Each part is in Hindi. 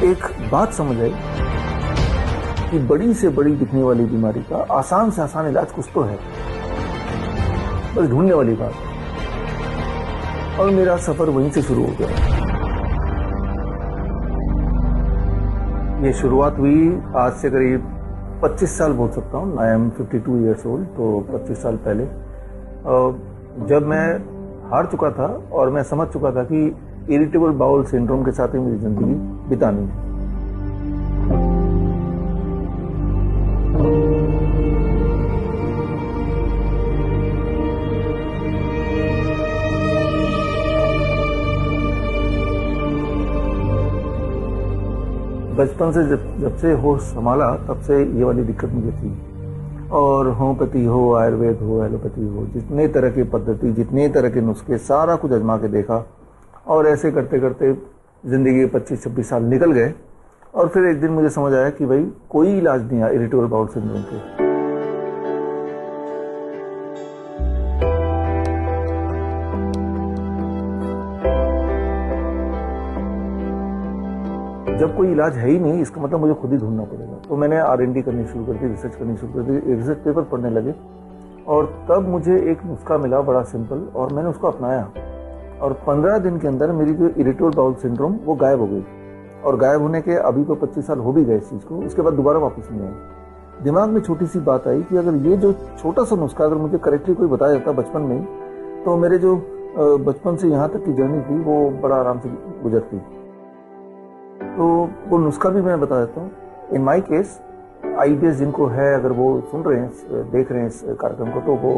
एक बात समझ आई कि बड़ी से बड़ी दिखने वाली बीमारी का आसान से आसान इलाज कुछ तो है, बस ढूंढने वाली बात। और मेरा सफर वहीं से शुरू हो गया। ये शुरुआत हुई आज से करीब 25 साल बोल सकता हूँ। I am 52 years old. तो 25 साल पहले जब मैं हार चुका था और मैं समझ चुका था कि इरिटेबल बाउल सिंड्रोम के साथ ही मेरी जिंदगी बितानी है। बचपन से जब से होश संभाला तब से ये वाली दिक्कत मुझे थी। और होम्योपैथी हो, आयुर्वेद हो, एलोपैथी हो, जितने तरह की पद्धति, जितने तरह के नुस्खे, सारा कुछ आजमा के देखा। और ऐसे करते करते जिंदगी के 25-26 साल निकल गए। और फिर एक दिन मुझे समझ आया कि भाई कोई इलाज नहीं है इरिटेबल बाउल सिंड्रोम के। जब कोई इलाज है ही नहीं, इसका मतलब मुझे खुद ही ढूंढना पड़ेगा। तो मैंने R&D करनी शुरू कर दी, रिसर्च करनी शुरू कर दी, रिसर्च पेपर पढ़ने लगे। और तब मुझे एक नुस्खा मिला बड़ा सिंपल, और मैंने उसको अपनाया। और 15 दिन के अंदर मेरी जो इरिटेबल बाउल सिंड्रोम वो गायब हो गई। और गायब होने के अभी तो 25 साल हो भी गए इस चीज़ को, उसके बाद दोबारा वापस नहीं आई। दिमाग में छोटी सी बात आई कि अगर ये जो छोटा सा नुस्खा अगर मुझे करेक्टली कोई बताया जाता बचपन में ही, तो मेरे जो बचपन से यहाँ तक की जर्नी थी वो बड़ा आराम से गुजरती। तो वो नुस्खा भी मैं बता देता हूँ। इन माई केस IBS जिनको है, अगर वो सुन रहे हैं, देख रहे हैं इस कार्यक्रम को, तो वो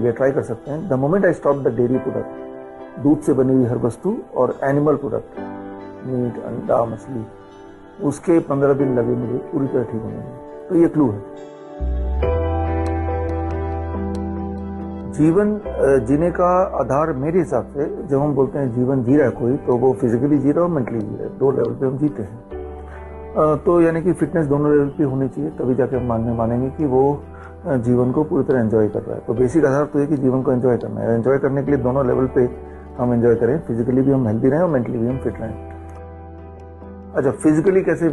ये ट्राई कर सकते हैं। The moment I stop the dairy product, दूध से बनी हुई हर वस्तु और एनिमल प्रोडक्ट, मीट, अंडा, मछली, उसके 15 दिन लगे मुझे पूरी तरह ठीक होने में। तो ये क्लू है। जीवन जीने का आधार मेरे हिसाब से, जब हम बोलते हैं जीवन जी रहा है कोई, तो वो फिजिकली जी रहा है और मेंटली जी रहा है। 2 लेवल पे हम जीते हैं। तो यानी कि फिटनेस दोनों लेवल पे होनी चाहिए, तभी जाके हम मानेंगे कि वो जीवन को पूरी तरह एंजॉय कर रहा है। तो बेसिक आधार तो है कि जीवन को एंजॉय करना है। एंजॉय करने के लिए दोनों लेवल पे हम एंजॉय करें, फिजिकली भी हम हेल्दी रहें और मेंटली भी हम फिट रहें। अच्छा, फिजिकली कैसे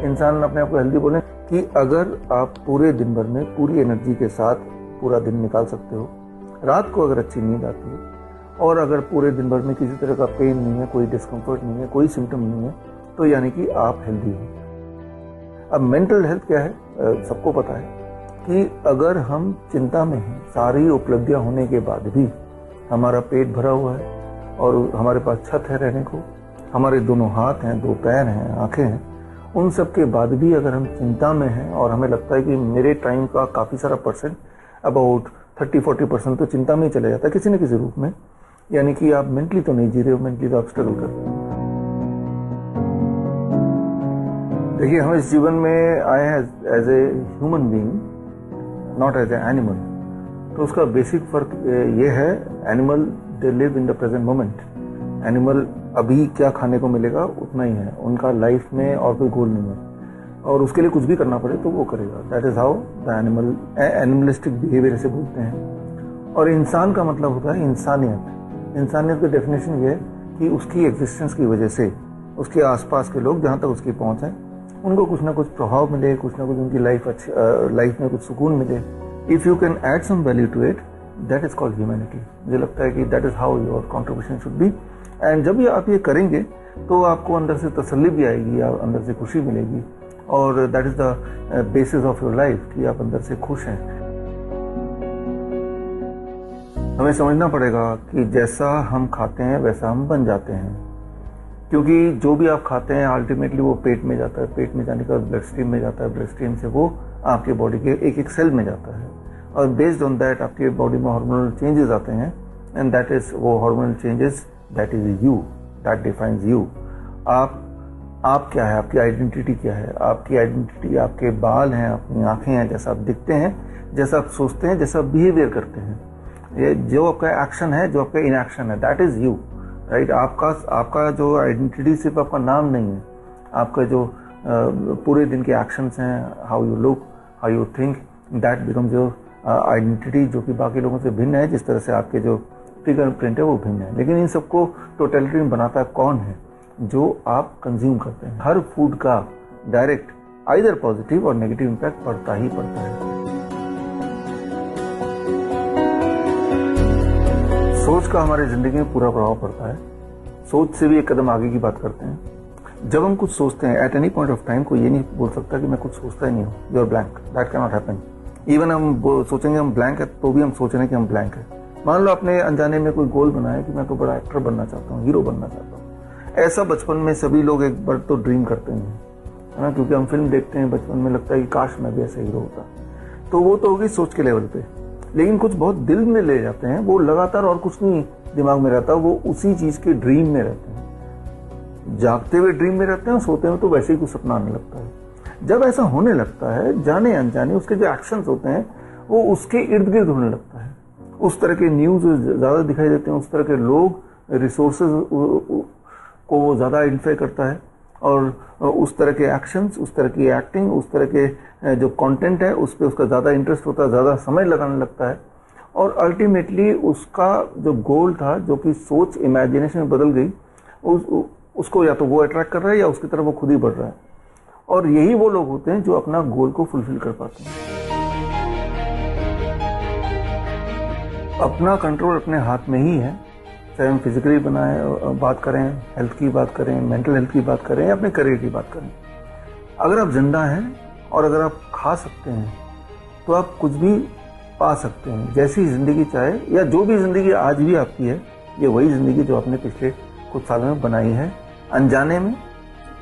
इंसान अपने आप को हेल्दी बोले कि अगर आप पूरे दिन भर में पूरी एनर्जी के साथ पूरा दिन निकाल सकते हो, रात को अगर अच्छी नींद आती है, और अगर पूरे दिन भर में किसी तरह का पेन नहीं है, कोई डिस्कम्फर्ट नहीं है, कोई सिम्टम नहीं है, तो यानी कि आप हेल्दी हो। अब मेंटल हेल्थ क्या है, सबको पता है कि अगर हम चिंता में हैं, सारी उपलब्धियां होने के बाद भी हमारा पेट भरा हुआ है और हमारे पास छत है रहने को, हमारे दोनों हाथ हैं, 2 पैर हैं, आंखें हैं, उन सब के बाद भी अगर हम चिंता में हैं और हमें लगता है कि मेरे टाइम का काफ़ी सारा परसेंट, अबाउट 30-40% तो चिंता में ही चला जाता है किसी न किसी रूप में, यानी कि आप मेंटली तो नहीं जी रहे हो, मेंटली तो आप स्ट्रगल कर रहे हो। देखिए, हम इस जीवन में आए हैं as a human being, not as a animal. तो उसका बेसिक फर्क ये है, animal they live in the present moment. Animal अभी क्या खाने को मिलेगा उतना ही है, उनका लाइफ में और कोई गोल नहीं है, और उसके लिए कुछ भी करना पड़े तो वो करेगा। That is how the animalistic behaviour इसे बोलते हैं। और इंसान का मतलब होता है इंसानियत। इंसानियत की डेफिनेशन ये है कि उसकी एग्जिस्टेंस की वजह से उसके आसपास के लोग, जहाँ तक उसकी पहुँच है, उनको कुछ ना कुछ प्रभाव मिले, कुछ ना कुछ उनकी लाइफ में कुछ सुकून मिले। If you can add some value to it, that is called humanity. मुझे लगता है कि that is how your contribution should be. And जब ये आप ये करेंगे तो आपको अंदर से तसल्ली भी आएगी, अंदर से खुशी मिलेगी, और that is the basis of your life कि आप अंदर से खुश हैं। हमें समझना पड़ेगा कि जैसा हम खाते हैं वैसा हम बन जाते हैं, क्योंकि जो भी आप खाते हैं अल्टीमेटली वो पेट में जाता है, पेट में जाने के बाद ब्लड स्ट्रीम में जाता है, ब्लड स्ट्रीम से वो आपके बॉडी के एक एक सेल में जाता है, और बेस्ड ऑन दैट आपके बॉडी में हार्मोनल चेंजेस आते हैं। एंड दैट इज वो hormonal changes, that is you, that defines you. आप क्या है, आपकी आइडेंटिटी क्या है? आपकी आइडेंटिटी आपके बाल हैं, अपनी आंखें हैं, जैसा आप दिखते हैं, जैसा आप सोचते हैं, जैसा आप बिहेवियर करते हैं, ये जो आपका एक्शन है, जो आपका इनएक्शन है, दैट इज यू, राइट। आपका जो आइडेंटिटी सिर्फ आपका नाम नहीं है, आपका जो पूरे दिन के एक्शंस हैं, how you look, how you think, that becomes your identity, जो कि बाकी लोगों से भिन्न है। जिस तरह से आपके जो फिंगर प्रिंट है वो भिन्न है, लेकिन इन सबको टोटलिटी में बनाता है कौन है? जो आप कंज्यूम करते हैं। हर फूड का डायरेक्ट आइदर पॉजिटिव और नेगेटिव इम्पैक्ट पड़ता ही पड़ता है। सोच का हमारी जिंदगी में पूरा प्रभाव पड़ता है। सोच से भी एक कदम आगे की बात करते हैं। जब हम कुछ सोचते हैं, at any point of time कोई ये नहीं बोल सकता कि मैं कुछ सोचता ही नहीं हूँ, you are blank, that can not happen. Even हम सोचेंगे हम ब्लैंक है तो भी हम सोच रहे हैं कि हम ब्लैंक है। मान लो आपने अनजाने में कोई गोल बनाया कि मैं तो बड़ा एक्टर बनना चाहता हूँ, हीरो बनना चाहता हूँ। ऐसा बचपन में सभी लोग एक बार तो ड्रीम करते हैं, है ना, क्योंकि हम फिल्म देखते हैं बचपन में, लगता है कि काश मैं भी ऐसा हीरो होता। तो वो तो होगी सोच के लेवल पे। लेकिन कुछ बहुत दिल में ले जाते हैं, वो लगातार और कुछ नहीं दिमाग में रहता, वो उसी चीज के ड्रीम में रहते हैं। जागते हुए ड्रीम में रहते हैं, सोते हुए तो वैसे ही कुछ सपना आने लगता है। जब ऐसा होने लगता है, जाने अनजाने उसके जो एक्शंस होते हैं वो उसके इर्द गिर्द होने लगता है। उस तरह के न्यूज ज्यादा दिखाई देते हैं, उस तरह के लोग, रिसोर्सेज को वो ज्यादा आइडेंटिफाई करता है, और उस तरह के एक्शंस, उस तरह की एक्टिंग, उस तरह के जो कंटेंट है उस पर उसका ज्यादा इंटरेस्ट होता है, ज्यादा समय लगाने लगता है। और अल्टीमेटली उसका जो गोल था, जो कि सोच इमेजिनेशन में बदल गई, उसको या तो वो अट्रैक्ट कर रहा है या उसकी तरफ वो खुद ही बढ़ रहा है। और यही वो लोग होते हैं जो अपना गोल को फुलफिल कर पाते हैं। अपना कंट्रोल अपने हाथ में ही है, चाहे हम फिजिकली बात करें, हेल्थ की बात करें, मेंटल हेल्थ की बात करें या अपने करियर की बात करें। अगर आप जिंदा हैं और अगर आप खा सकते हैं तो आप कुछ भी पा सकते हैं, जैसी जिंदगी चाहे, या जो भी जिंदगी आज भी आपकी है, ये वही जिंदगी जो आपने पिछले कुछ सालों में बनाई है, अनजाने में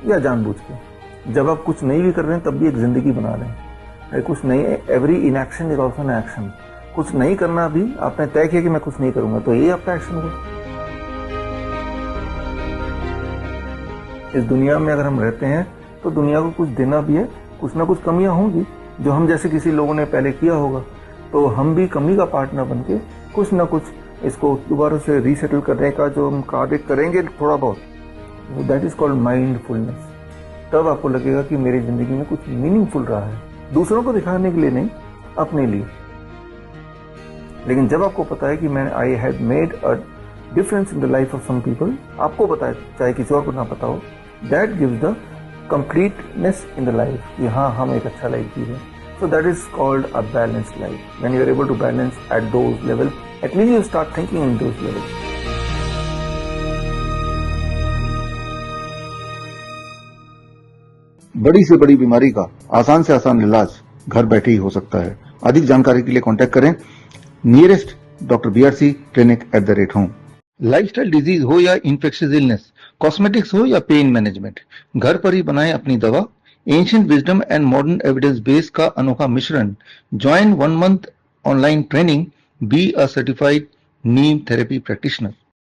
या जानबूझ के। जब आप कुछ नहीं भी कर रहे हैं तब भी एक जिंदगी बना रहे हैं। कुछ नहीं, every inaction is also an action. कुछ नहीं करना भी आपने तय किया कि मैं कुछ नहीं करूंगा, तो यही आपका एक्शन होगा। इस दुनिया में अगर हम रहते हैं तो दुनिया को कुछ देना भी है, कुछ ना कुछ कमियां होंगी जो हम जैसे किसी लोगों ने पहले किया होगा, तो हम भी कमी का पार्ट ना बन के कुछ ना कुछ इसको दोबारा से रीसेटल करने का जो हम कार्य करेंगे थोड़ा बहुत, दैट इज कॉल्ड माइंडफुलनेस। तब आपको लगेगा कि मेरी जिंदगी में कुछ मीनिंगफुल रहा है, दूसरों को दिखाने के लिए नहीं, अपने लिए। लेकिन जब आपको पता है कि मैं I had made a difference in the life of some people, आपको पता है, चाहे किसी और को ना पता हो, that gives the completeness in the life कि हाँ, हम एक अच्छा लाइफ जी रहे हैं। So that is called a balanced life. When you are able to balance at those levels, at least you start thinking in those levels. बड़ी से बड़ी बीमारी का आसान से आसान इलाज घर बैठे ही हो सकता है। अधिक जानकारी के लिए कांटेक्ट करें nearest doctor BRC clinic @home। Lifestyle disease हो या इन्फेक्शियस इलनेस, कॉस्मेटिक्स हो या पेन मैनेजमेंट, घर पर ही बनाएं अपनी दवा। Ancient wisdom and modern evidence base का अनोखा मिश्रण। Join 1 month online training, be a certified Neem therapy practitioner.